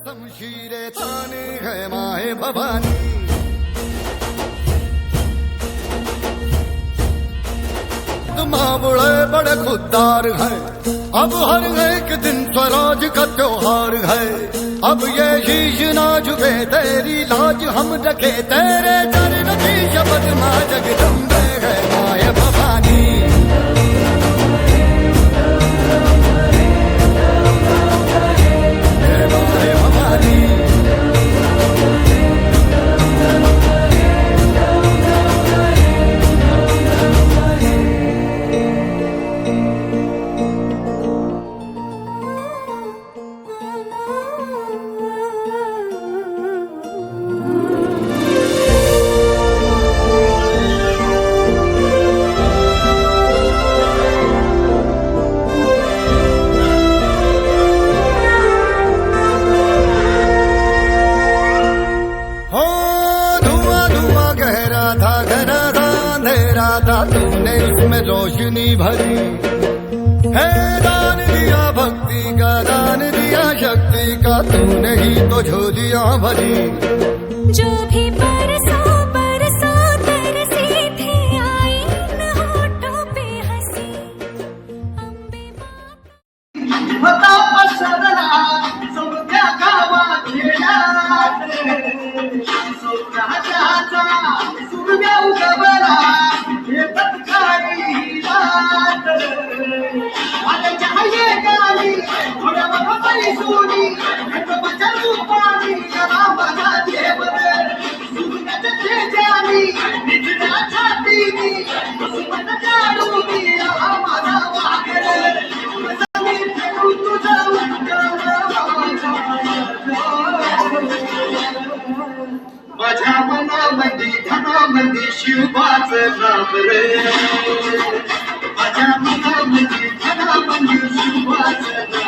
शमशीरे ताने है माए भवानी। मावड़े बड़े खुददार हैं, अब हर एक दिन स्वराज का त्योहार है। अब ये शीश ना झुके तेरी लाज हम रखे, तेरे चरण की शपथ माँ जगदम्बे है माए भवानी। तूने उसमें रोशनी भरी है, दान दिया भक्ति का, दान दिया शक्ति का, तूने ही तो झोलियां भरी। जो भी बरसों बरसों तरसी थे, आई न होठों पे हंसी अम्बे होता पसरला सौद्या गावात येणार, सौराजाचा सुरव्या उगवला येतात काही रात। माझ्या हाये गाली थोड्या बघाई सोनी, खंडोबाच्या रूपानी करा माझा देव सुरव्याच्या तेजानी, निजल्या छातीनी सुमन जाडूनी माझा वाघर माझ्या मनामध्ये धनामध्ये शिवाचं नाव रे, माझ्या मनामध्ये धनामध्ये शिवाचं नाव।